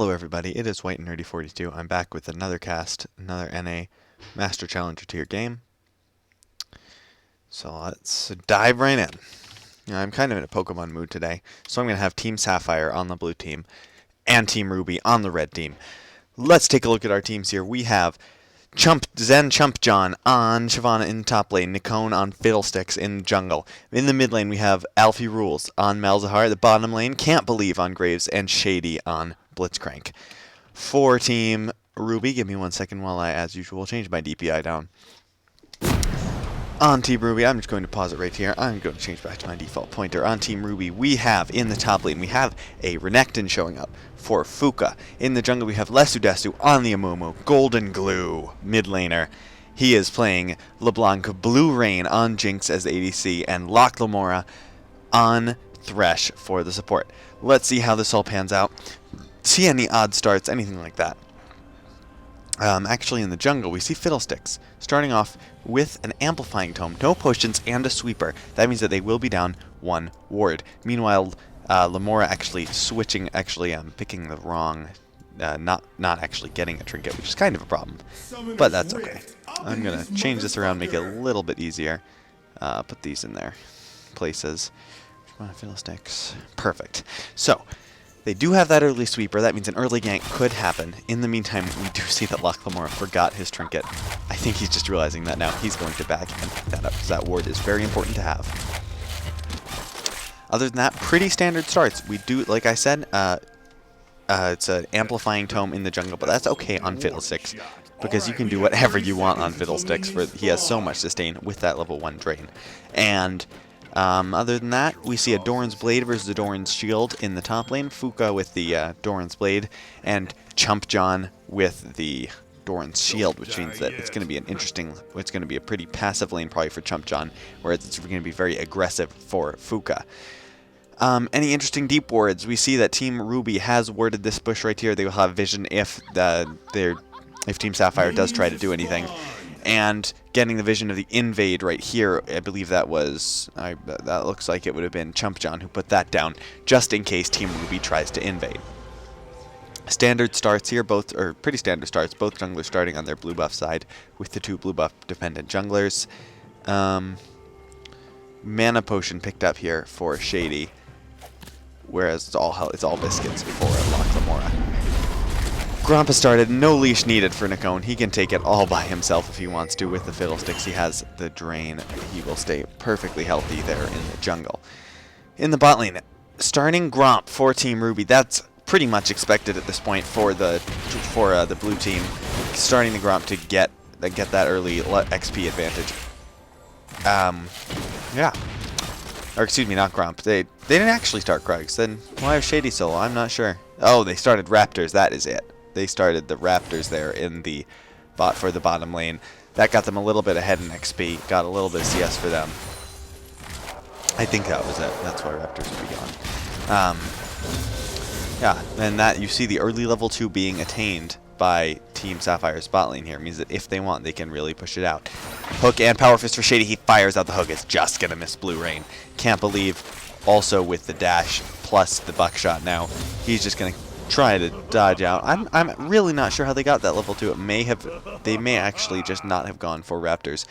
Hello everybody, it is White and Nerdy 42. I'm back with another cast, another NA Master Challenger tier game. So let's dive right in. I'm kind of in a Pokemon mood today, so I'm going to have Team Sapphire on the blue team and Team Ruby on the red team. Let's take a look at our teams here. We have Chumpjon on Shyvana in top lane, Nikone on Fiddlesticks in jungle. In the mid lane we have Alfie Rules on Malzahar. The bottom lane, Can't Believe on Graves, and Shady on Blitzcrank. For Team Ruby, give me 1 second while I, as usual, change my DPI down. On Team Ruby, I'm just going to pause it right here. I'm going to change back to my default pointer. On Team Ruby, we have in the top lane, we have a Renekton showing up for Fuka. In the jungle, we have Lesudesu on the Amumu. Golden Glue, mid laner. He is playing LeBlanc Blue Rain on Jinx as ADC, and Loch Lamora on Thresh for the support. Let's see how this all pans out. See any odd starts, anything like that. Actually, in the jungle, we see Fiddlesticks, starting off with an Amplifying Tome, no potions, and a Sweeper. That means that they will be down 1 ward. Meanwhile, Lamora actually switching, picking the wrong, not actually getting a trinket, which is kind of a problem, but that's okay. I'm going to change this around, make it a little bit easier. Put these in their places. Fiddlesticks. Perfect. So, they do have that early sweeper. That means an early gank could happen. In the meantime, we do see that Loch Lamora forgot his trinket. I think he's just realizing that now. He's going to back and pick that up, because that ward is very important to have. Other than that, pretty standard starts. We do, like I said, it's an Amplifying Tome in the jungle, but that's okay on Fiddlesticks, because you can do whatever you want on Fiddlesticks. He has so much sustain with that level 1 drain. And other than that, we see a Doran's Blade versus a Doran's Shield in the top lane. Fuka with the Doran's Blade, and Chumpjon with the Doran's Shield, which means that it's going to be it's going to be a pretty passive lane probably for Chumpjon, whereas it's going to be very aggressive for Fuka. Any interesting deep wards? We see that Team Ruby has warded this bush right here. They will have vision if Team Sapphire does try to do anything. And getting the vision of the invade right here, I believe that was, that looks like it would have been Chumpjon who put that down, just in case Team Ruby tries to invade. Standard starts here, pretty standard starts, both junglers starting on their blue buff side with the 2 blue buff dependent junglers. Mana potion picked up here for Shady, whereas it's all biscuits for Loch Lamora. Grompa started, no leash needed for Nikone. He can take it all by himself if he wants to with the Fiddlesticks. He has the drain. He will stay perfectly healthy there in the jungle. In the bot lane, starting Gromp for Team Ruby. That's pretty much expected at this point for the blue team. Starting the Gromp to get that early XP advantage. Yeah. Or excuse me, not Gromp. They didn't actually start Krugs. Then why have Shady solo? I'm not sure. Oh, they started Raptors. That is it. They started the Raptors there in the bot for the bottom lane. That got them a little bit ahead in XP. Got a little bit of CS for them. I think that was it. That's why Raptors would be gone. Yeah, and that you see the early level 2 being attained by Team Sapphire's bot lane here. It means that if they want, they can really push it out. Hook and Power Fist for Shady. He fires out the hook. It's just going to miss Blue Rain. Can't Believe also with the dash plus the buckshot now. He's just going to try to dodge out. I'm really not sure how they got that level 2. They may actually just not have gone for Raptors.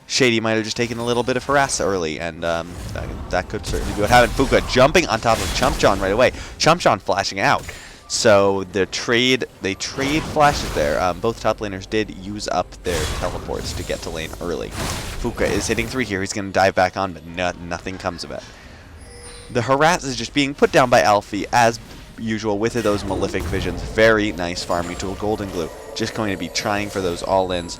Shady might have just taken a little bit of harass early, and that could certainly be what happened. Fuka jumping on top of Chumpjon right away. Chumpjon flashing out. So they trade flashes there. Both top laners did use up their teleports to get to lane early. Fuka is hitting 3 here. He's going to dive back on, but nothing comes of it. The harass is just being put down by Alfie as usual with those Malefic Visions. Very nice farming tool. Golden Glue just going to be trying for those all-ins.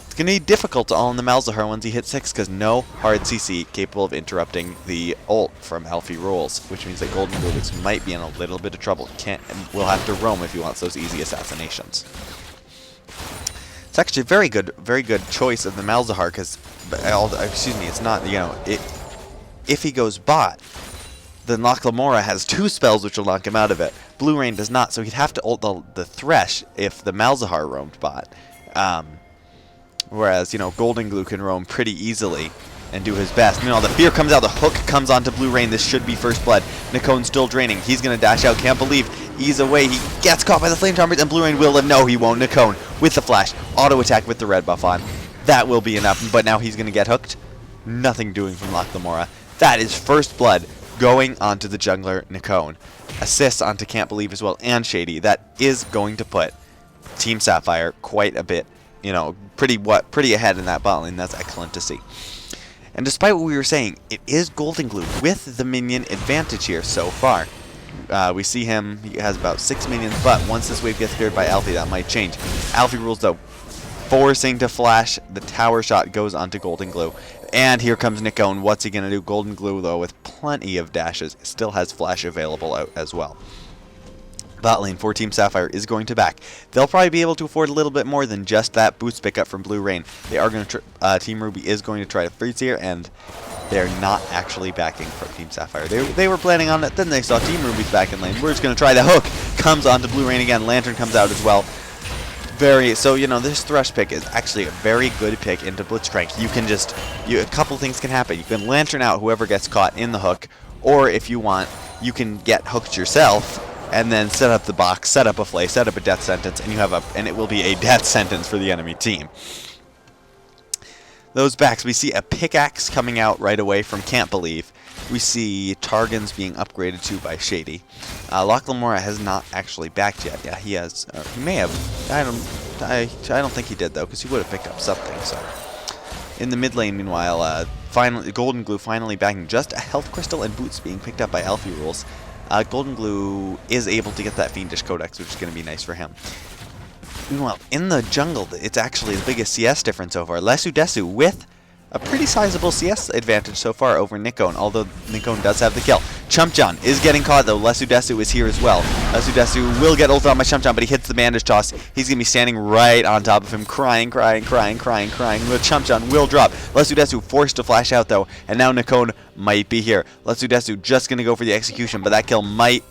It's going to be difficult to all-in the Malzahar once he hits 6 because no hard CC capable of interrupting the ult from Alfie Rules, which means that Golden Glue might be in a little bit of trouble. Will have to roam if he wants those easy assassinations. It's actually a very good choice of the Malzahar because, it's not, if he goes bot, then Loch Lamora has 2 spells which will knock him out of it. Blue Rain does not, so he'd have to ult the Thresh if the Malzahar roamed bot. Whereas, Golden Glue can roam pretty easily and do his best. Meanwhile, the fear comes out. The hook comes onto Blue Rain. This should be first blood. Nikon still draining. He's going to dash out. Can't believe. Ease away. He gets caught by the flame charmers, and Blue Rain will live. No, he won't. Nikon with the flash. Auto attack with the red buff on. That will be enough, but now he's going to get hooked. Nothing doing from Locklamora. That is first blood going onto the jungler Nikon. Assists onto Can't Believe as well, and Shady. That is going to put Team Sapphire quite a bit, you know, pretty ahead in that bot lane. That's excellent to see. And despite what we were saying, it is Golden Glue with the minion advantage here so far. We see him, he has about 6 minions, but once this wave gets cleared by Alfie, that might change. Alfie rules though, forcing to flash. The tower shot goes onto Golden Glue. And here comes Nikon. What's he going to do? Golden Glue, though, with plenty of dashes, still has flash available out as well. Bot lane for Team Sapphire is going to back. They'll probably be able to afford a little bit more than just that boost pickup from Blue Rain. They are going to Team Ruby is going to try to freeze here, and they're not actually backing for Team Sapphire. They were planning on it, then they saw Team Ruby's back in lane. We're just going to try the hook. Comes onto Blue Rain again. Lantern comes out as well. So, you know, this Thrush pick is actually a very good pick into Blitzcrank. You can just, a couple things can happen. You can Lantern out whoever gets caught in the hook, or if you want, you can get hooked yourself, and then set up the box, set up a flay, set up a death sentence, and it will be a death sentence for the enemy team. Those backs, we see a pickaxe coming out right away from Can't Believe. We see Targons being upgraded to by Shady. Locklamora has not actually backed yet. Yeah, he has. He may have. I don't think he did though, because he would have picked up something. So, in the mid lane, meanwhile, finally Golden Glue finally backing just a health crystal and boots being picked up by Alfie rules. Golden Glue is able to get that Fiendish Codex, which is going to be nice for him. Meanwhile, in the jungle, it's actually the biggest CS difference so far. Lesu Desu with a pretty sizable CS advantage so far over Nikon, although Nikon does have the kill. Chumpjon is getting caught though. Lesu Desu is here as well. Lesu Desu will get ulted on by Chumpjon, but he hits the bandage toss. He's going to be standing right on top of him, crying. The Chumpjon will drop. Lesu Desu forced to flash out though, and now Nikon might be here. Lesu Desu just going to go for the execution, but that kill might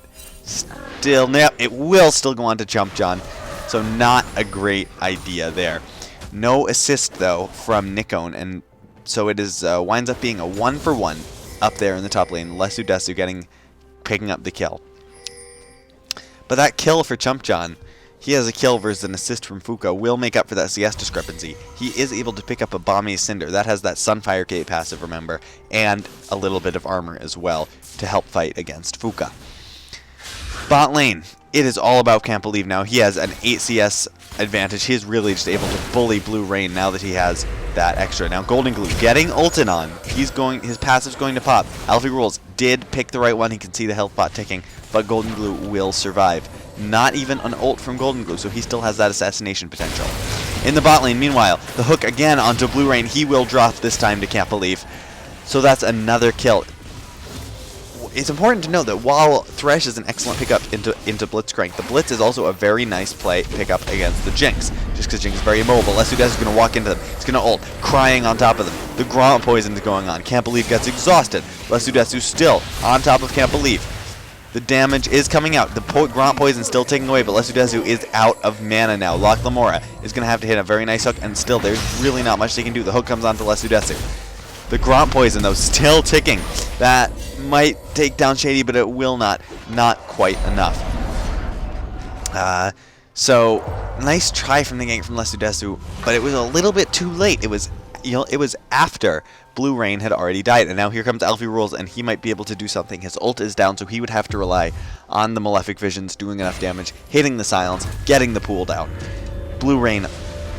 still, it will still go on to Chumpjon. So not a great idea there. No assist though from Nikon, and so it is winds up being a 1-for-1 up there in the top lane. Lesu Desu picking up the kill. But that kill for Chumpjon, he has a kill versus an assist from Fuka, will make up for that CS discrepancy. He is able to pick up a Bomby's Cinder. That has that Sunfire Gate passive, remember, and a little bit of armor as well to help fight against Fuka. Bot lane, it is all about Can't Believe now. He has an 8 CS advantage. He is really just able to bully Blue Rain now that he has that extra. Now Golden Glue getting ulted on. His passive's going to pop. Alfie rules did pick the right one. He can see the health bot ticking, but Golden Glue will survive. Not even an ult from Golden Glue, so he still has that assassination potential. In the bot lane, meanwhile, the hook again onto Blue Rain. He will drop this time to Can't Believe. So that's another kill. It's important to note that while Thresh is an excellent pickup into Blitzcrank, the Blitz is also a very nice pickup against the Jinx, just because Jinx is very mobile. Lesu Desu is going to walk into them. He's going to ult, crying on top of them. The Gromp poison is going on. Can't Believe gets exhausted. Lesu Desu still on top of Can't Believe. The damage is coming out. The Gromp poison still taking away, but Lesu Desu is out of mana now. Locklamora is going to have to hit a very nice hook, and still there's really not much they can do. The hook comes onto Lesu Desu. The Gromp poison, though, still ticking. That might take down Shady, but it will not. Not quite enough. So, nice try from the gank from Lesu Desu, but it was a little bit too late. It was, it was after Blue Rain had already died, and now here comes Alfie Rules, and he might be able to do something. His ult is down, so he would have to rely on the Malefic Visions doing enough damage, hitting the silence, getting the pool down. Blue Rain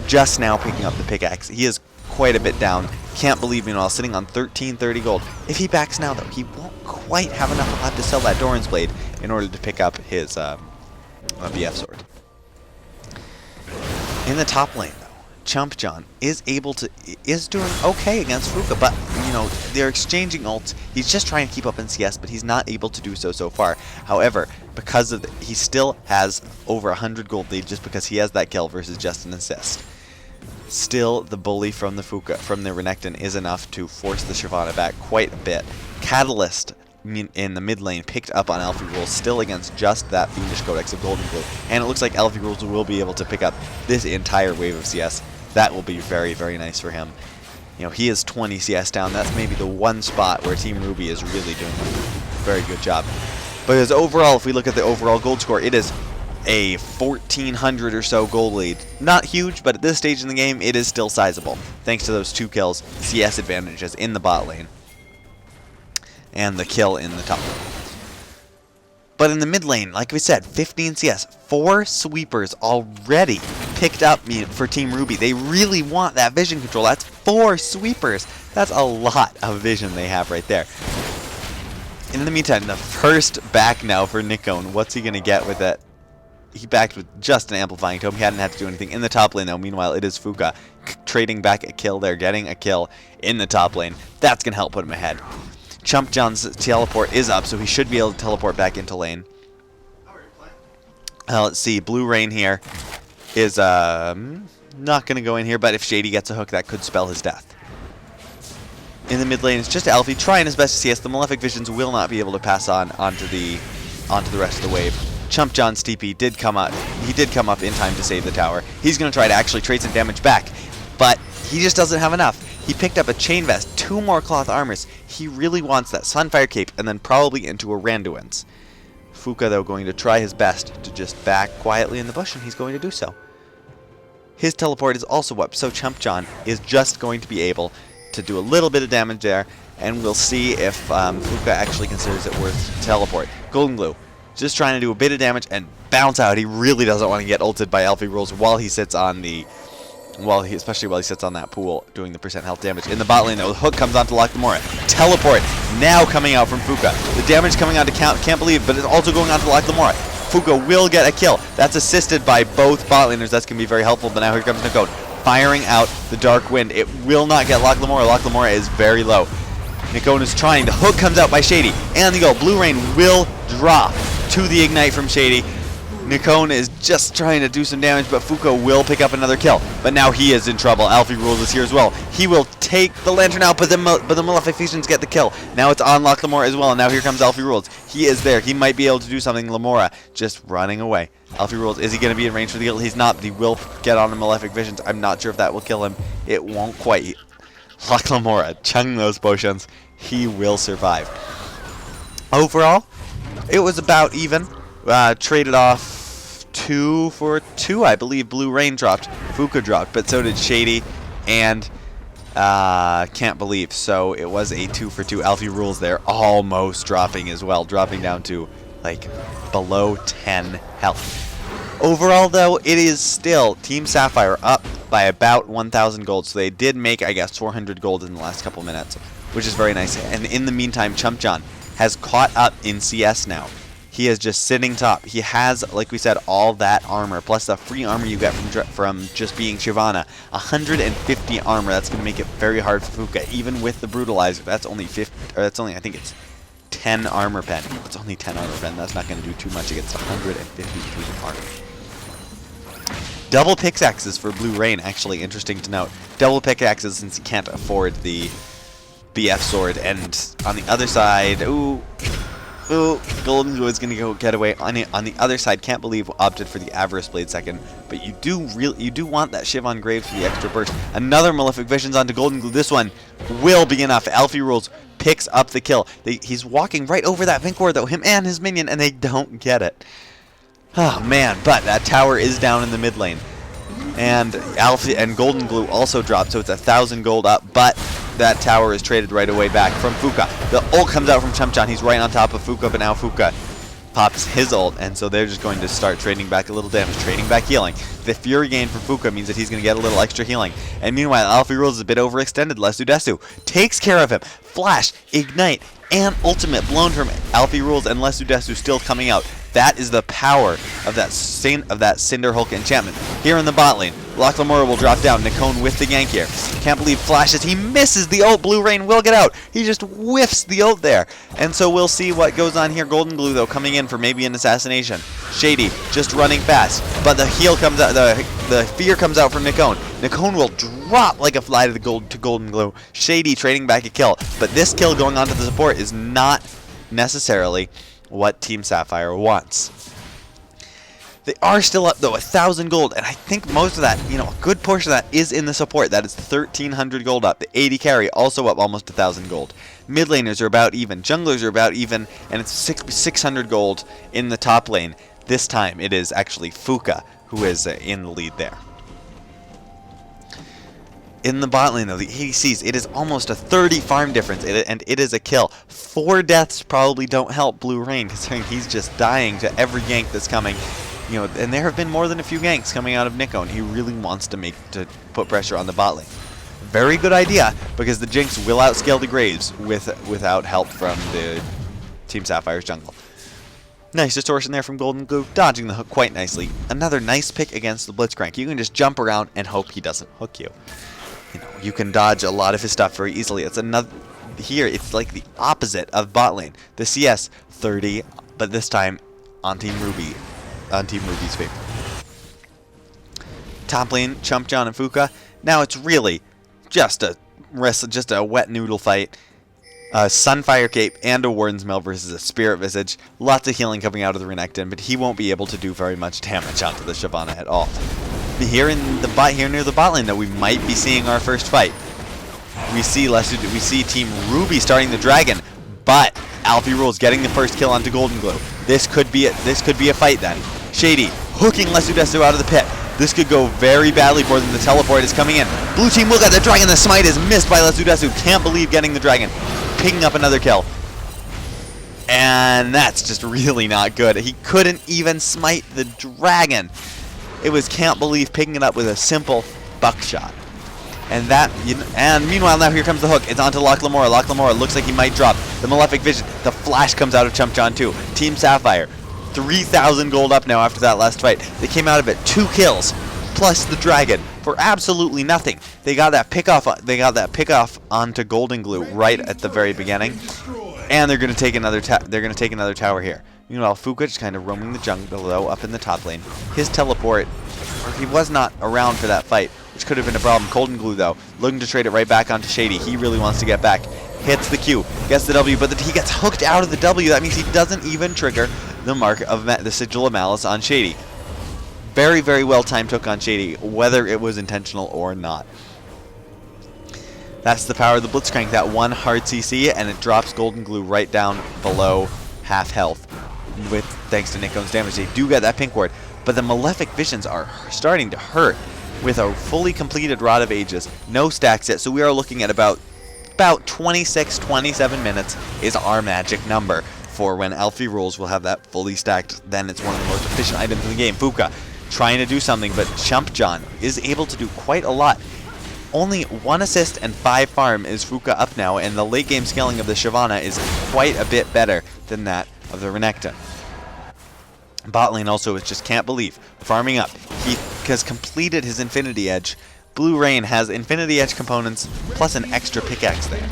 just now picking up the pickaxe. He is quite a bit down. Can't Believe, meanwhile, sitting on 1330 gold. If he backs now, though, he won't quite have enough. He'll have to sell that Doran's Blade in order to pick up his BF sword. In the top lane, though, Chumpjon is doing okay against Fuka, but they're exchanging ults. He's just trying to keep up in CS, but he's not able to do so far. However, because of he still has over 100 gold lead just because he has that kill versus just an assist. Still, the bully from the Renekton is enough to force the Shyvana back quite a bit. Catalyst in the mid lane picked up on Alfie Rules, still against just that Fiendish Codex of Golden Glue. And it looks like Alfie Rules will be able to pick up this entire wave of CS. That will be very, very nice for him. You know, he is 20 CS down. That's maybe the one spot where Team Ruby is really doing a very good job. But as overall, if we look at the overall gold score, it is a 1,400 or so gold lead. Not huge, but at this stage in the game, it is still sizable. Thanks to those 2 kills, CS advantages in the bot lane, and the kill in the top lane. But in the mid lane, like we said, 15 CS, 4 sweepers already picked up for Team Ruby. They really want that vision control. That's 4 sweepers. That's a lot of vision they have right there. In the meantime, the first back now for Nikon. What's he going to get with it? He backed with just an amplifying tome. He hadn't had to do anything in the top lane, though. Meanwhile, it is Fuka trading back a kill there, getting a kill in the top lane. That's going to help put him ahead. Chump John's teleport is up, so he should be able to teleport back into lane. Let's see. Blue Rain here is not going to go in here, but if Shady gets a hook, that could spell his death. In the mid lane, it's just Alfie trying his best to CS. The Malefic Visions will not be able to pass onto the rest of the wave. Chump John's TP did come up. He did come up in time to save the tower. He's going to try to actually trade some damage back, but he just doesn't have enough. He picked up a chain vest, 2 more cloth armors. He really wants that Sunfire Cape, and then probably into a Randuin's. Fuka, though, going to try his best to just back quietly in the bush, and he's going to do so. His teleport is also up, so Chump John is just going to be able to do a little bit of damage there, and we'll see if Fuka actually considers it worth to teleport. Golden Glue, just trying to do a bit of damage and bounce out. He really doesn't want to get ulted by Alfie Rules while he sits on the... especially while he sits on that pool doing the % health damage. In the bot lane, though, the hook comes on to lock the Mora. Teleport now coming out from Fuka. The damage coming on to Can't Believe, but it's also going on to lock the Mora. Fuka will get a kill. That's assisted by both bot laners. That's going to be very helpful, but now here comes Nikon, firing out the Dark Wind. It will not get Lock Lamora. Lock Lamora is very low. Nikon is trying. The hook comes out by Shady, and the goal. Blue Rain will drop to the Ignite from Shady. Nikon is just trying to do some damage, but Fuka will pick up another kill. But now he is in trouble. Alfie Rules is here as well. He will take the Lantern out, but the Malefic Visions get the kill. Now it's on Lock Lamora as well, and now here comes Alfie Rules. He is there. He might be able to do something. Lamora just running away. Alfie Rules, is he going to be in range for the kill? He's not, but he will get on the Malefic Visions. I'm not sure if that will kill him. It won't quite. Lock Lamora, chung those potions. He will survive. Overall, it was about even. Traded off 2 for 2, I believe. Blue Rain dropped, Fuka dropped, but so did Shady and Can't Believe. So it was a 2 for 2. Alfie Rules there, almost dropping as well, dropping down to like below 10 health. Overall, though, it is still Team Sapphire up by about 1,000 gold. So they did make, I guess, 400 gold in the last couple minutes, which is very nice. And in the meantime, Chump John has caught up in CS now. He is just sitting top. He has, like we said, all that armor, plus the free armor you get from just being Shyvana. 150 armor. That's going to make it very hard for Fuka, even with the Brutalizer. That's only 50, or that's only, I think it's 10 armor pen. It's only 10 armor pen. That's not going to do too much against 150 armor. Double pickaxes for Blue Rain, actually interesting to note. Double pickaxes since he can't afford the BF sword. And on the other side, ooh, Golden Glue is going to go get away. On the other side, Can't Believe opted for the Avarice Blade second, but you do want that Shiv on Graves for the extra burst. Another Malefic Visions onto Golden Glue. This one will be enough. Alfie Rules picks up the kill. He's walking right over that Vincor, though, him and his minion, and they don't get it. Oh man, but that tower is down in the mid lane. And Alfie and Golden Glue also dropped, so it's 1,000 gold up, but that tower is traded right away back from Fuka. The ult comes out from Chumchan. He's right on top of Fuka, but now Fuka pops his ult, and so they're just going to start trading back a little damage, trading back healing. The Fury gain for Fuka means that he's going to get a little extra healing. And meanwhile, Alfie Rules is a bit overextended. Lesu Desu takes care of him. Flash, Ignite, and Ultimate blown from Alfie Rules, and Lesu Desu still coming out. That is the power of that Cinder Hulk enchantment. Here in the bot lane, Lock Lamora will drop down. Nikon with the gank here. Can't Believe flashes. He misses the ult. Blue Rain will get out. He just whiffs the ult there. And so we'll see what goes on here. Golden Glue, though, coming in for maybe an assassination. Shady just running fast. But the heal comes out. The fear comes out from Nikon. Nikon will drop like a fly to Golden Glue. Shady trading back a kill. But this kill going on to the support is not necessarily what Team Sapphire wants. They are still up though, 1,000 gold, and I think most of that, a good portion of that is in the support. That is 1,300 gold up. The 80 carry also up almost 1,000 gold. Mid laners are about even, junglers are about even, and it's 600 gold in the top lane. This time it is actually Fuka who is in the lead there. In the bot lane though, the ADCs, it is almost a 30 farm difference, and it is a kill. 4 deaths probably don't help Blue Rain, considering he's just dying to every gank that's coming. And there have been more than a few ganks coming out of Nico, and he really wants to put pressure on the bot lane. Very good idea, because the Jinx will outscale the Graves without help from the Team Sapphire's jungle. Nice distortion there from Golden Glue, dodging the hook quite nicely. Another nice pick against the Blitzcrank. You can just jump around and hope he doesn't hook you. You can dodge a lot of his stuff very easily. Here, it's like the opposite of bot lane. The CS 30, but this time on Team Ruby's favor. Top lane, Chump John and Fuka. Now it's really just a wet noodle fight. A Sunfire Cape and a Warden's Mail versus a Spirit Visage. Lots of healing coming out of the Renekton, but he won't be able to do very much damage onto the Shyvana at all. Here near the bot lane, though, we might be seeing our first fight. We see Team Ruby starting the dragon, but Alfie Rules getting the first kill onto Golden Glue. This could be a fight then. Shady hooking Lesudesu out of the pit. This could go very badly for them. The teleport is coming in. Blue team will get the dragon. The smite is missed by Lesudesu. Can't believe getting the dragon. Picking up another kill. And that's just really not good. He couldn't even smite the dragon. It was can't believe picking it up with a simple buckshot. And meanwhile, now here comes the hook. It's onto Loch Lamora. Loch Lamora looks like he might drop. The Malefic Vision. The flash comes out of Chump John too. Team Sapphire. 3,000 gold up now after that last fight. They came out of it 2 kills plus the dragon for absolutely nothing. They got that pick off onto Golden Glue right at the very beginning, and they're going to take another tower here. Meanwhile, Fuka just kind of roaming the jungle though up in the top lane. His teleport, he was not around for that fight, which could have been a problem. Golden Glue though, looking to trade it right back onto Shady. He really wants to get back. Hits the Q, gets the W, but he gets hooked out of the W. That means he doesn't even trigger the mark of the Sigil of Malice on Shady. Very, very well timed hook on Shady, whether it was intentional or not. That's the power of the Blitzcrank, that one hard CC, and it drops Golden Glue right down below half health. Thanks to Nikon's damage, they do get that pink ward, but the Malefic Visions are starting to hurt with a fully completed Rod of Ages. No stacks yet, so we are looking at about 26-27 minutes is our magic number for when Alfie Rules will have that fully stacked. Then it's one of the most efficient items in the game. Fuka trying to do something, but Chump John is able to do quite a lot. Only 1 assist and 5 farm is Fuka up now, and the late game scaling of the Shyvana is quite a bit better than that of the Renekton. Bot lane also is just can't believe farming up. He has completed his Infinity Edge. Blue Rain has Infinity Edge components plus an extra pickaxe there.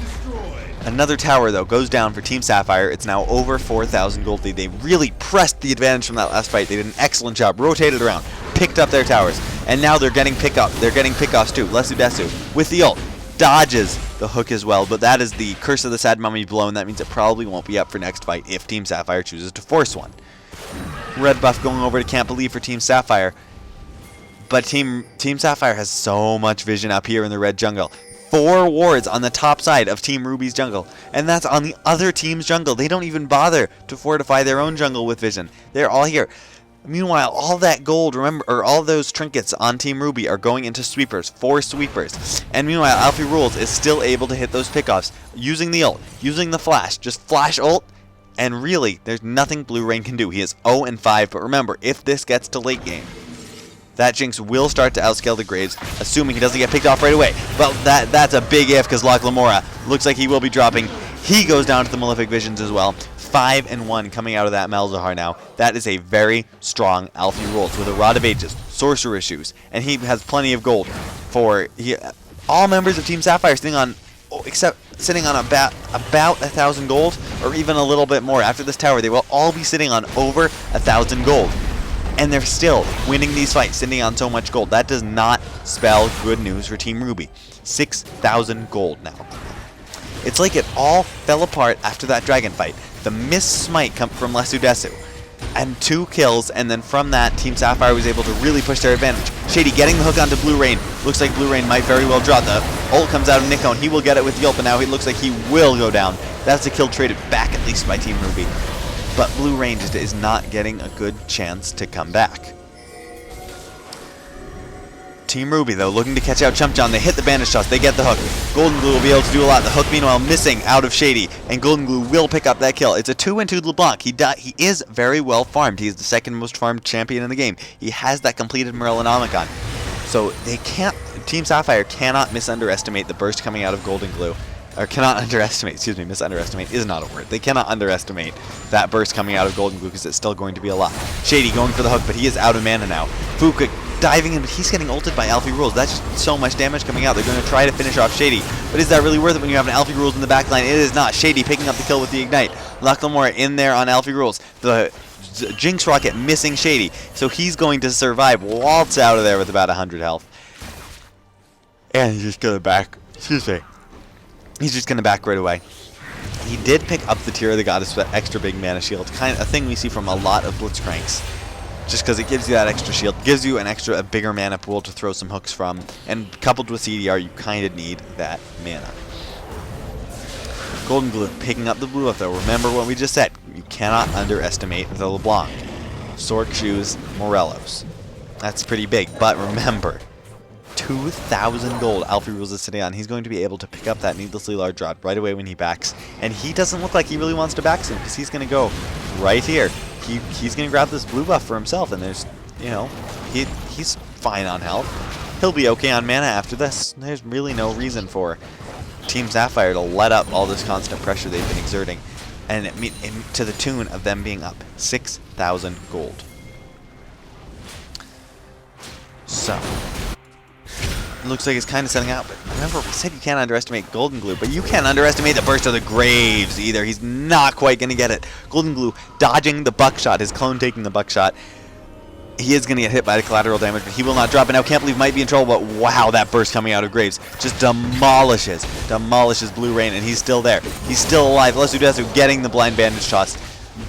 Another tower, though, goes down for Team Sapphire. It's now over 4,000 gold lead. They really pressed the advantage from that last fight. They did an excellent job, rotated around, picked up their towers, and now they're getting They're getting pickoffs too. Lesudesu with the ult dodges the hook as well, but that is the Curse of the Sad Mummy blown. That means it probably won't be up for next fight if Team Sapphire chooses to force one. Red buff going over to Can't Believe for Team Sapphire. But Team Sapphire has so much vision up here in the red jungle. 4 wards on the top side of Team Ruby's jungle. And that's on the other team's jungle. They don't even bother to fortify their own jungle with vision. They're all here. Meanwhile, all that gold, all those trinkets on Team Ruby are going into sweepers. 4 sweepers. And meanwhile, Alfie Rules is still able to hit those pickoffs. Using the ult. Using the flash. Just flash ult. And really, there's nothing Blue Rain can do. He is 0-5. But remember, if this gets to late game, that Jinx will start to outscale the Graves, assuming he doesn't get picked off right away. But that's a big if, because Loch Lamora looks like he will be dropping. He goes down to the Malefic Visions as well. 5-1 coming out of that Malzahar now. That is a very strong Alfie Rules with a Rod of Ages, Sorcerer Shoes, and he has plenty of gold for all members of Team Sapphire sitting on about 1,000 gold, or even a little bit more. After this tower, they will all be sitting on over 1,000 gold. And they're still winning these fights, sitting on so much gold. That does not spell good news for Team Ruby. 6,000 gold now. It's like it all fell apart after that dragon fight. The missed smite come from Lesudesu. and 2 kills, and then from that, Team Sapphire was able to really push their advantage. Shady getting the hook onto Blue Rain. Looks like Blue Rain might very well draw. The ult comes out of Nico, and he will get it with the ult, but now he looks like he will go down. That's a kill traded back, at least by Team Ruby. But Blue Rain just is not getting a good chance to come back. Team Ruby, though, looking to catch out Chump John. They hit the bandage toss. They get the hook. Golden Glue will be able to do a lot. The hook, meanwhile, missing out of Shady. And Golden Glue will pick up that kill. It's a 2-2 LeBlanc. He is very well farmed. He is the second most farmed champion in the game. He has that completed Morellonomicon. So they can't... Team Sapphire cannot misunderestimate the burst coming out of Golden Glue. Or cannot underestimate, excuse me, misunderestimate is not a word. They cannot underestimate that burst coming out of Golden Glue because it's still going to be a lot. Shady going for the hook, but he is out of mana now. Fuka diving in, but he's getting ulted by Alfie Rules. That's just so much damage coming out. They're going to try to finish off Shady. But is that really worth it when you have an Alfie Rules in the backline? It is not. Shady picking up the kill with the Ignite. Lachlamora in there on Alfie Rules. The Jinx Rocket missing Shady. So he's going to survive. Waltz out of there with about 100 health. And he's just going to back. Excuse me. He's just going to back right away. He did pick up the Tear of the Goddess with that extra big mana shield. Kind of a thing we see from a lot of Blitzcranks. Just because it gives you that extra shield, gives you a bigger mana pool to throw some hooks from, and coupled with CDR, you kind of need that mana. Golden Glue picking up the blue up though. Remember what we just said. You cannot underestimate the LeBlanc. Sork Shoes, Morelos. That's pretty big, but remember, 2,000 gold Alfie Rules is sitting on. He's going to be able to pick up that needlessly large rod right away when he backs, and he doesn't look like he really wants to back soon because he's going to go right here. He's going to grab this blue buff for himself, and there's, you know, he's fine on health. He'll be okay on mana after this. There's really no reason for Team Sapphire to let up all this constant pressure they've been exerting, and to the tune of them being up 6,000 gold. So, it looks like it's kind of setting out, but remember, we said you can't underestimate Golden Glue, but you can't underestimate the burst of the Graves either. He's not quite going to get it. Golden Glue dodging the buckshot, his clone taking the buckshot. He is going to get hit by the collateral damage, but he will not drop it now. Can't believe might be in trouble, but wow, that burst coming out of Graves just demolishes Blue Rain, and he's still there. He's still alive. Lesudesu getting the blind bandage toss.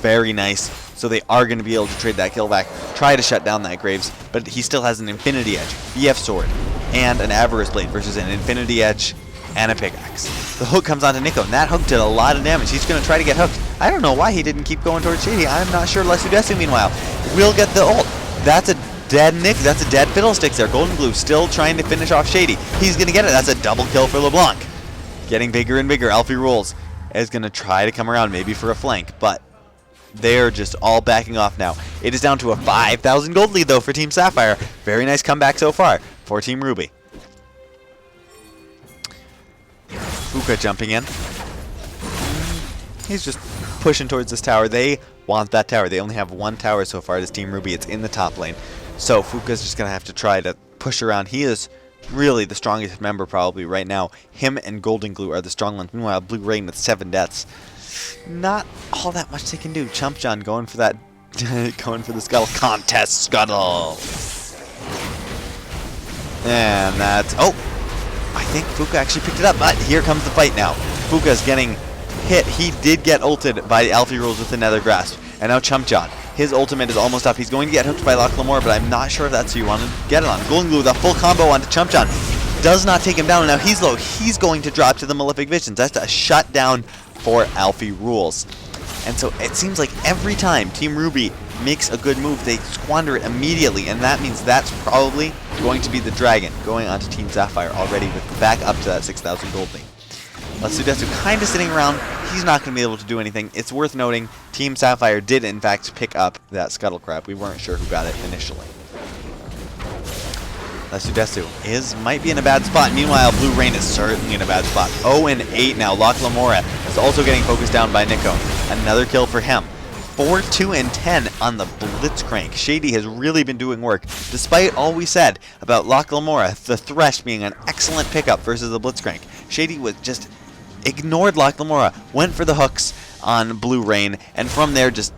Very nice. So they are going to be able to trade that kill back, try to shut down that Graves, but he still has an Infinity Edge, BF Sword, and an Avarice Blade versus an Infinity Edge and a Pickaxe. The hook comes onto Nico, and that hook did a lot of damage. He's going to try to get hooked. I don't know why he didn't keep going towards Shady. I'm not sure. Lesudesu, meanwhile, will get the ult. That's a dead Nick. That's a dead Fiddlesticks there. Golden Glue still trying to finish off Shady. He's going to get it. That's a double kill for LeBlanc. Getting bigger and bigger. Alfie Rules is going to try to come around maybe for a flank, but they're just all backing off now. It is down to a 5,000 gold lead, though, for Team Sapphire. Very nice comeback so far for Team Ruby. Fuka jumping in. He's just pushing towards this tower. They want that tower. They only have one tower so far. It is Team Ruby. It's in the top lane. So Fuka's just going to have to try to push around. He is really the strongest member probably right now. Him and Golden Glue are the strong ones. Meanwhile, Blue Rain with 7 deaths. Not all that much they can do. Chump John going for that, going for the scuttle contest scuttle. And that's, oh, I think Fuka actually picked it up, but here comes the fight now. Fuka's getting hit. He did get ulted by Alfie Rules with the Nether Grasp. And now Chump John, his ultimate is almost up. He's going to get hooked by Lachlamora, but I'm not sure if that's who you want to get it on. Golden Glue with a full combo onto Chump John. Does not take him down, and now he's low. He's going to drop to the Malefic Visions. That's a shutdown for Alfie Rules. And so it seems like every time Team Ruby makes a good move, they squander it immediately, and that means that's probably going to be the Dragon going on to Team Sapphire already with back up to that 6,000 gold lead. Lesudesu kind of sitting around. He's not going to be able to do anything. It's worth noting Team Sapphire did in fact pick up that Scuttle Crab. We weren't sure who got it initially. Lesudesu might be in a bad spot. Meanwhile, Blue Rain is certainly in a bad spot. 0-8 now. Lachlamora is also getting focused down by Nico. Another kill for him. 4-2-10 on the Blitzcrank. Shady has really been doing work, despite all we said about Lachlamora, the Thresh being an excellent pickup versus the Blitzcrank. Shady was just ignored Lachlamora, went for the hooks on Blue Rain, and from there just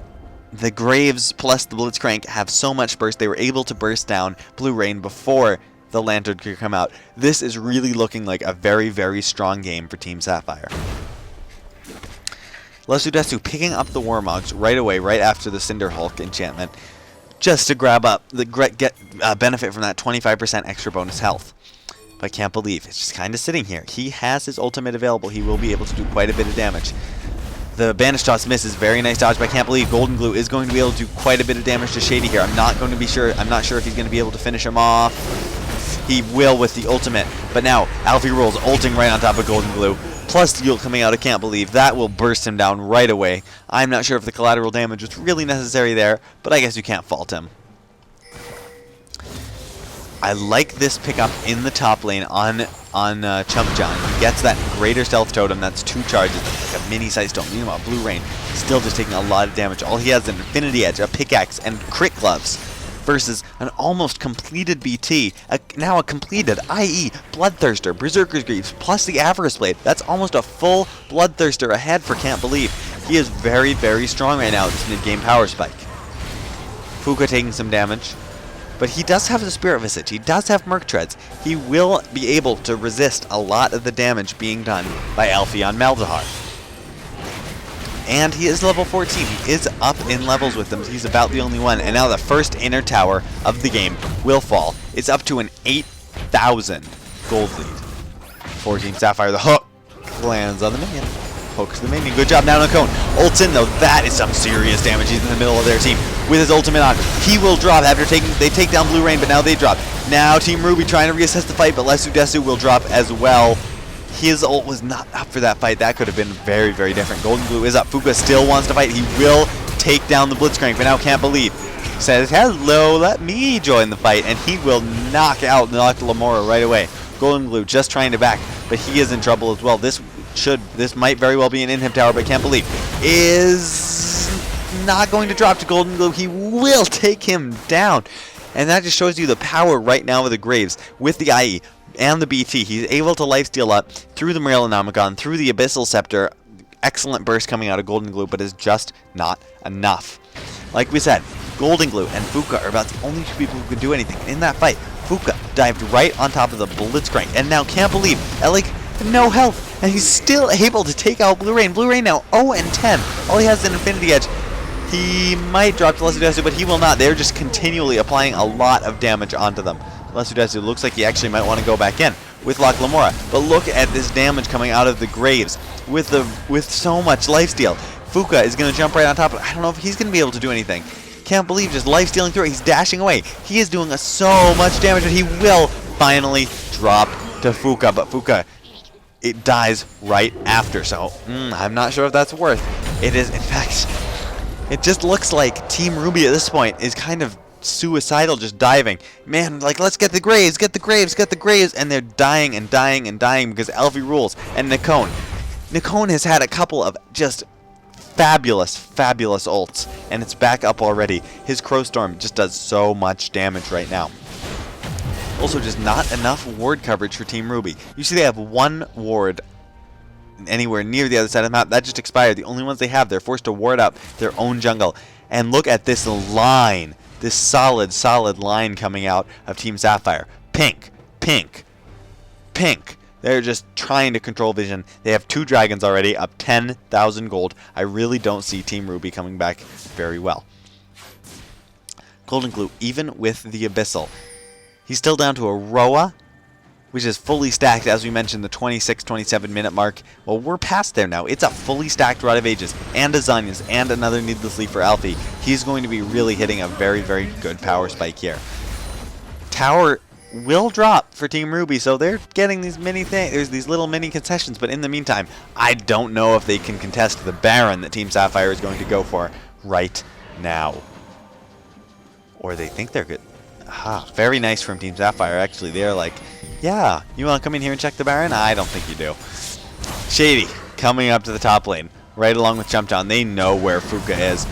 the Graves plus the Blitzcrank have so much burst. They were able to burst down Blue Rain before the Lantern could come out. This is really looking like a very, very strong game for Team Sapphire. Lesudesu picking up the Warmogs right away, right after the Cinder Hulk enchantment, just to grab up the benefit from that 25% extra bonus health. But I can't believe it's just kind of sitting here. He has his ultimate available. He will be able to do quite a bit of damage. The Banish Toss misses. Very nice dodge, but I can't believe Golden Glue is going to be able to do quite a bit of damage to Shady here. I'm not sure if he's going to be able to finish him off. He will with the ultimate. But now, Alfie rolls ulting right on top of Golden Glue. Plus the ult coming out, I can't believe. That will burst him down right away. I'm not sure if the collateral damage was really necessary there, but I guess you can't fault him. I like this pickup in the top lane on Chump John. He gets that greater stealth totem. That's 2 charges. That's like a mini-sized dome. Meanwhile, Blue Rain still just taking a lot of damage. All he has is an Infinity Edge, a pickaxe, and crit gloves versus an almost completed BT. Now a completed, i.e. Bloodthirster, Berserker's Greaves, plus the Avarice Blade. That's almost a full Bloodthirster ahead for Can't Believe. He is very, very strong right now at this mid-game power spike. Fuka taking some damage. But he does have the Spirit Visage. He does have Merc Treads. He will be able to resist a lot of the damage being done by Alfie on Malzahar. And he is level 14. He is up in levels with them. He's about the only one. And now the first inner tower of the game will fall. It's up to an 8,000 gold lead for Team Sapphire. The hook lands on the minion. Hooks the minion. Good job now on Cone. Ults in though. That is some serious damage. He's in the middle of their team with his ultimate on. He will drop after they take down Blue Rain, but now they drop. Now Team Ruby trying to reassess the fight, but Lesudesu will drop as well. His ult was not up for that fight. That could have been very, very different. Golden Glue is up. Fuka still wants to fight. He will take down the Blitzcrank, but now Can't Believe says, hello, let me join the fight, and he will knock Lamora right away. Golden Glue just trying to back, but he is in trouble as well. This might very well be an inhib tower, but Can't Believe is not going to drop to Golden Glue. He will take him down. And that just shows you the power right now of the Graves with the IE and the BT. He's able to lifesteal up through the Morellonomicon, through the Abyssal Scepter. Excellent burst coming out of Golden Glue, but is just not enough. Like we said, Golden Glue and Fuka are about the only 2 people who can do anything. In that fight, Fuka dived right on top of the Blitzcrank, and now Can't Believe at like no health, and he's still able to take out Blue Rain. Blue Rain now 0-10. All he has is an Infinity Edge. He might drop to Lesudesu, but he will not. They're just continually applying a lot of damage onto them. Lesudesu looks like he actually might want to go back in with Lock Lamora, but look at this damage coming out of the Graves with so much lifesteal. Fuka is going to jump right on top of it. I don't know if he's going to be able to do anything. Can't Believe just lifestealing through it. He's dashing away. He is doing so much damage, but he will finally drop to Fuka, but Fuka, it dies right after, so I'm not sure if that's worth. It is, in fact, it just looks like Team Ruby at this point is kind of suicidal, just diving. Man, like, let's get the Graves, get the Graves, get the Graves, and they're dying and dying and dying because Alfie rules. And Nikone has had a couple of just fabulous, fabulous ults, and it's back up already. His Crowstorm just does so much damage right now. Also, just not enough ward coverage for Team Ruby. You see they have 1 ward anywhere near the other side of the map. That just expired. The only ones they have, they're forced to ward up their own jungle. And look at this line. This solid, solid line coming out of Team Sapphire. Pink, pink, pink. They're just trying to control vision. They have 2 dragons already, up 10,000 gold. I really don't see Team Ruby coming back very well. Golden Glue, even with the Abyssal, he's still down to a Roa, which is fully stacked, as we mentioned, the 26-27 minute mark. Well, we're past there now. It's a fully stacked Rod of Ages, and a Zanya's, and another Needlessly for Alfie. He's going to be really hitting a very, very good power spike here. Tower will drop for Team Ruby, so they're getting these mini things. There's these little mini concessions, but in the meantime, I don't know if they can contest the Baron that Team Sapphire is going to go for right now. Or they think they're good. Very nice from Team Sapphire, actually. They're like, yeah, you want to come in here and check the Baron? I don't think you do. Shady coming up to the top lane, right along with Chumptown. They know where Fuka is.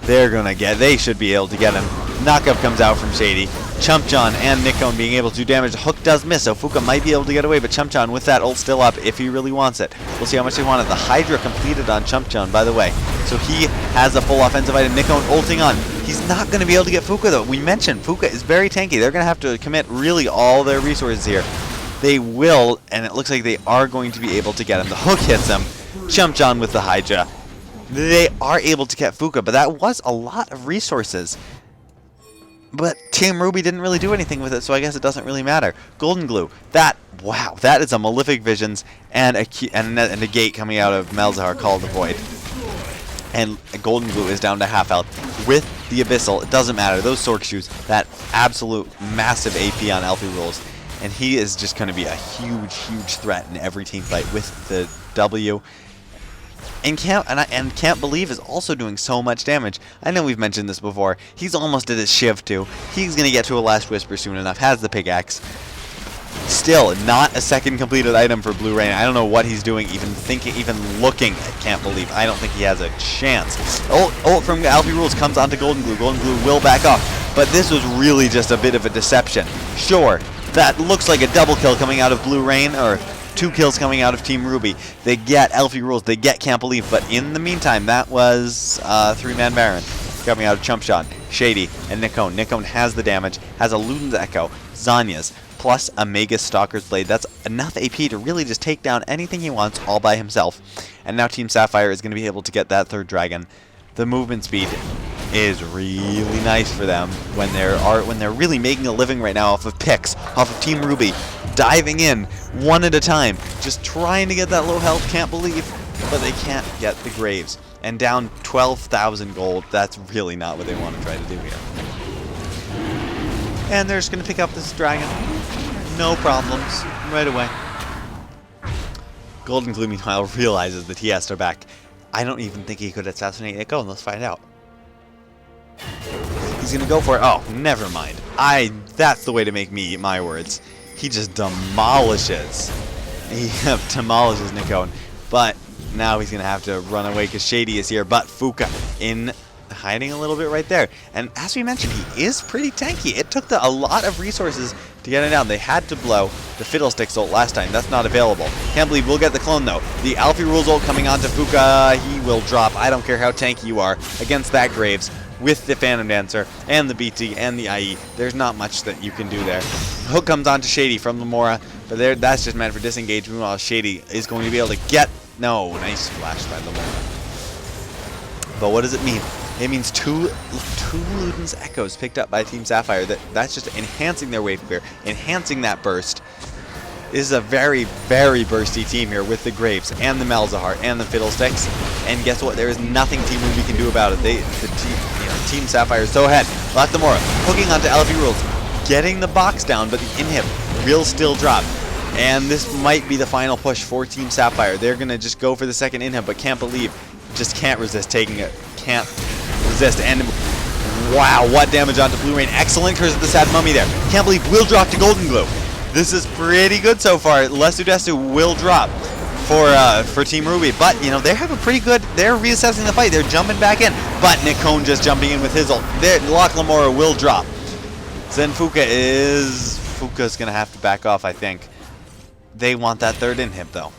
They should be able to get him. Knockup comes out from Shady. Chumpchan and Nikone being able to do damage. The hook does miss, so Fuka might be able to get away, but Chumpchan with that ult still up if he really wants it. We'll see how much they want it. The Hydra completed on Chumpchan, by the way. So he has a full offensive item. Nikone ulting on. He's not going to be able to get Fuka, though. We mentioned Fuka is very tanky. They're going to have to commit really all their resources here. They will, and it looks like they are going to be able to get him. The hook hits him. Chumpchan with the Hydra. They are able to get Fuka, but that was a lot of resources. But Team Ruby didn't really do anything with it, so I guess it doesn't really matter. Golden Glue, wow, that is a Malefic Visions and a gate coming out of Malzahar called the Void. And Golden Glue is down to half health. With the Abyssal, it doesn't matter. Those Sork Shoes, that absolute massive AP on Alfie Rules. And he is just going to be a huge, huge threat in every team fight with the W. And Can't Believe is also doing so much damage. I know we've mentioned this before. He's almost at his Shiv too. He's going to get to a Last Whisper soon enough. Has the pickaxe. Still, not a second completed item for Blue Rain. I don't know what he's doing, even looking at Can't Believe. I don't think he has a chance. Ult from Alfie Rules comes onto Golden Glue. Golden Glue will back off. But this was really just a bit of a deception. Sure, that looks like a double kill coming out of Blue Rain, or 2 kills coming out of Team Ruby. They get Alfie Rules, they get Can't Believe, but in the meantime, that was 3-man Baron coming out of Chump Shot, Shady, and Nikone. Nikone has the damage, has a Luden's Echo, Zanya's, plus a Mega Stalker's Blade. That's enough AP to really just take down anything he wants all by himself. And now Team Sapphire is going to be able to get that 3rd dragon. The movement speed is really nice for them when they're really making a living right now off of picks, off of Team Ruby, diving in one at a time, just trying to get that low health. Can't Believe, but they can't get the Graves. And down 12,000 gold. That's really not what they want to try to do here. And they're just going to pick up this dragon. No problems. Right away. Golden Glue, meanwhile, realizes the TS are back. I don't even think he could assassinate Echo, and let's find out. He's going to go for it. Oh, never mind. That's the way to make me eat my words. He just demolishes. He demolishes Nikone. But now he's going to have to run away because Shady is here. But Fuka in hiding a little bit right there. And as we mentioned, he is pretty tanky. It took a lot of resources to get him down. They had to blow the Fiddlesticks ult last time. That's not available. Can't Believe we'll get the clone though. The Alfie Rules ult coming onto Fuka. He will drop. I don't care how tanky you are against that Graves. With the Phantom Dancer and the BT and the IE, there's not much that you can do there. Hook comes onto Shady from Lamora, but that's just meant for disengage. Meanwhile, Shady is going to be able to get... No, nice flash by Lamora. But what does it mean? It means two Luden's Echoes picked up by Team Sapphire. That's just enhancing their wave clear, enhancing that burst. This is a very, very bursty team here with the Graves and the Malzahar and the Fiddlesticks. And guess what? There is nothing Team Ruby can do about it. Team Sapphire is so ahead. Lamora hooking onto Alfie Rules, getting the box down, but the inhib will still drop. And this might be the final push for Team Sapphire. They're going to just go for the second inhib, but Can't Believe. Just can't resist taking it. Can't resist. And wow, what damage onto Blue Rain. Excellent curse of the Sad Mummy there. Can't Believe will drop to Golden Glue. This is pretty good so far. Lesu Desu will drop for Team Ruby, but you know they have a pretty good. They're reassessing the fight. They're jumping back in, but Nikone just jumping in with his ult. Lock Lamora will drop. Then Fuka's gonna have to back off. I think they want that 3rd inhib though,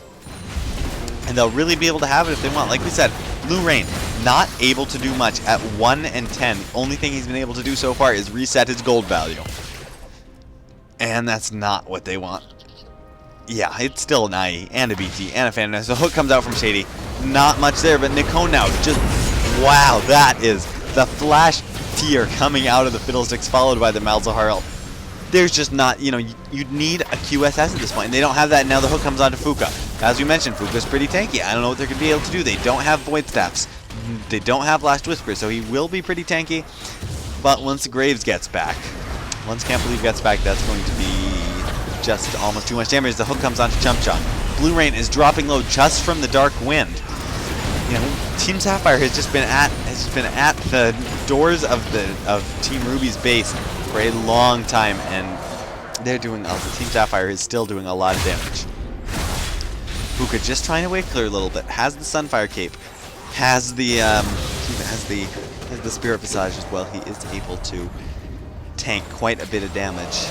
and they'll really be able to have it if they want. Like we said, Blue Rain not able to do much at 1 and 10. The only thing he's been able to do so far is reset his gold value. And that's not what they want. Yeah, it's still an IE and a BT and a Phantom. So Hook comes out from Shady. Not much there, but Nikone now just... Wow, that is the flash tier coming out of the Fiddlesticks followed by the Malzahar ult. There's just not, you know, you'd need a QSS at this point. And they don't have that. Now the Hook comes onto Fuka. As we mentioned, Fuka's pretty tanky. I don't know what they're going to be able to do. They don't have Void Staffs. They don't have Last Whisper, so he will be pretty tanky. But once Graves gets back... Once Can't Believe gets back, that's going to be just almost too much damage. The Hook comes onto Chump Shot. Blue Rain is dropping low just from the Dark Wind. You know, Team Sapphire has just been at the doors of Team Ruby's base for a long time, and they're doing. Team Sapphire is still doing a lot of damage. Fuka just trying to wave clear a little bit. Has the Sunfire Cape. Has the Spirit Visage as well. He is able to tank quite a bit of damage.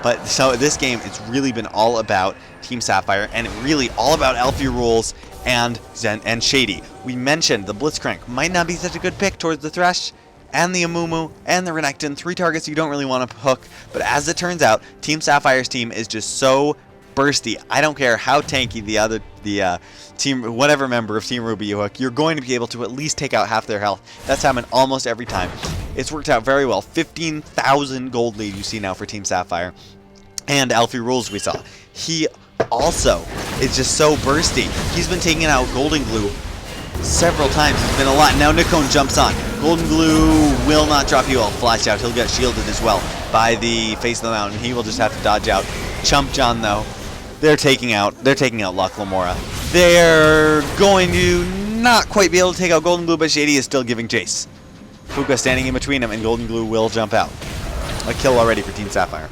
But so this game, it's really been all about Team Sapphire, and really all about Alfie Rules and Shady. We mentioned the Blitzcrank might not be such a good pick towards the Thresh and the Amumu and the Renekton, 3 targets you don't really want to hook. But as it turns out, Team Sapphire's team is just so bursty. I don't care how tanky the team, whatever member of Team Ruby you hook, you're going to be able to at least take out half their health. That's happened almost every time. It's worked out very well. 15,000 gold lead you see now for Team Sapphire. And Alfie Rules we saw. He also is just so bursty. He's been taking out Golden Glue several times. It's been a lot. Now Nicone jumps on. Golden Glue will not drop you. I'll flash out. He'll get shielded as well by the face of the mountain. He will just have to dodge out. Chump John though, they're taking out Loch Lamora. They're going to not quite be able to take out Golden Glue, but Shady is still giving chase. Fuka standing in between him, and Golden Glue will jump out. A kill already for Team Sapphire.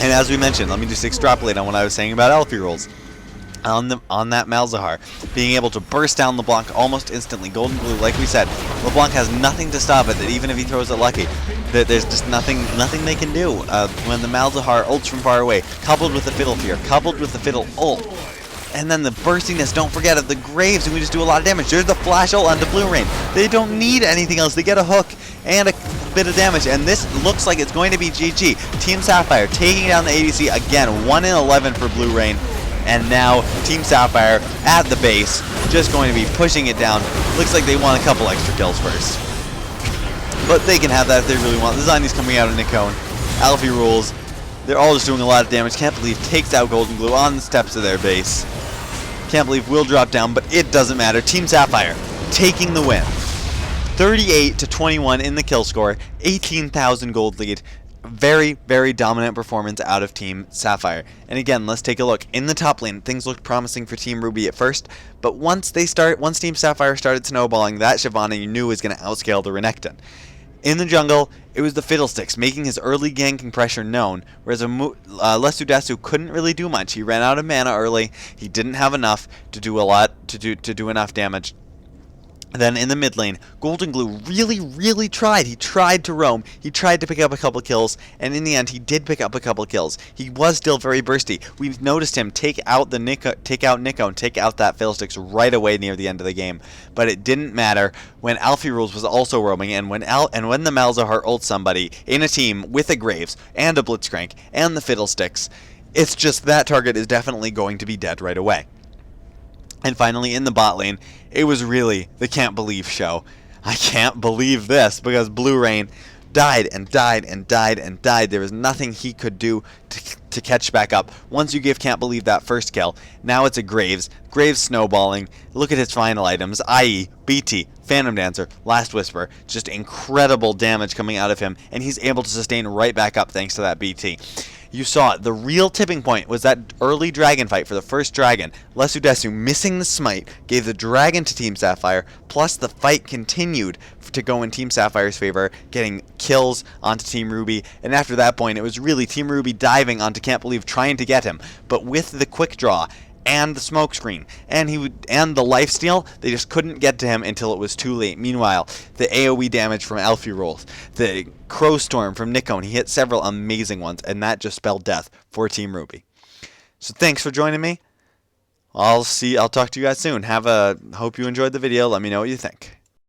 And as we mentioned, let me just extrapolate on what I was saying about Alfie Rolls. On that Malzahar, being able to burst down LeBlanc almost instantly. Golden Glue, like we said, LeBlanc has nothing to stop it. That even if he throws it lucky, that there's just nothing they can do. When the Malzahar ults from far away, coupled with the Fiddle Fear, coupled with the Fiddle ult, and then the burstiness. Don't forget of the Graves, and we just do a lot of damage. There's the flash ult onto Blue Rain. They don't need anything else. They get a hook and a bit of damage, and this looks like it's going to be GG. Team Sapphire taking down the ADC again. 1 in 11 for Blue Rain. And now Team Sapphire at the base, just going to be pushing it down. Looks like they want a couple extra kills first. But they can have that if they really want. The Zani's coming out of Nicone. Alfie Rules. They're all just doing a lot of damage. Can't believe takes out Golden Glue on the steps of their base. Can't believe will drop down, but it doesn't matter. Team Sapphire taking the win. 38-21 in the kill score. 18,000 gold lead. Very, very dominant performance out of Team Sapphire. And again, let's take a look. In the top lane, things looked promising for Team Ruby at first, but once Team Sapphire started snowballing, that Shyvana you knew was going to outscale the Renekton. In the jungle, it was the Fiddlesticks, making his early ganking pressure known, whereas Lesudasu couldn't really do much. He ran out of mana early. He didn't have enough to do enough damage. Then in the mid lane, Golden Glue really tried. He tried to roam. He tried to pick up a couple kills, and in the end, he did pick up a couple kills. He was still very bursty. We noticed him take out Nicone, take out that Fiddlesticks right away near the end of the game. But it didn't matter when Alfie Rules was also roaming, and when the Malzahar ults somebody in a team with a Graves and a Blitzcrank and the Fiddlesticks, it's just that target is definitely going to be dead right away. And finally, in the bot lane, it was really the can't believe show. I can't believe this, because Blue Rain died and died and died and died. There was nothing he could do to catch back up. Once you give Can't Believe that first kill, now it's a Graves snowballing. Look at his final items, i.e. BT, Phantom Dancer, Last Whisper. Just incredible damage coming out of him, and he's able to sustain right back up thanks to that BT. You saw it. The real tipping point was that early dragon fight for the first dragon. Lesudasu missing the smite gave the dragon to Team Sapphire, plus the fight continued to go in Team Sapphire's favor, getting kills onto Team Ruby, and after that point it was really Team Ruby diving onto Can't Believe trying to get him, but with the quick draw and the smoke screen and the lifesteal, they just couldn't get to him until it was too late. Meanwhile, the AoE damage from Alfie Rolls, the Crow Storm from Nicone, he hit several amazing ones, and that just spelled death for Team Ruby. So thanks for joining me. I'll talk to you guys soon. Hope you enjoyed the video. Let me know what you think.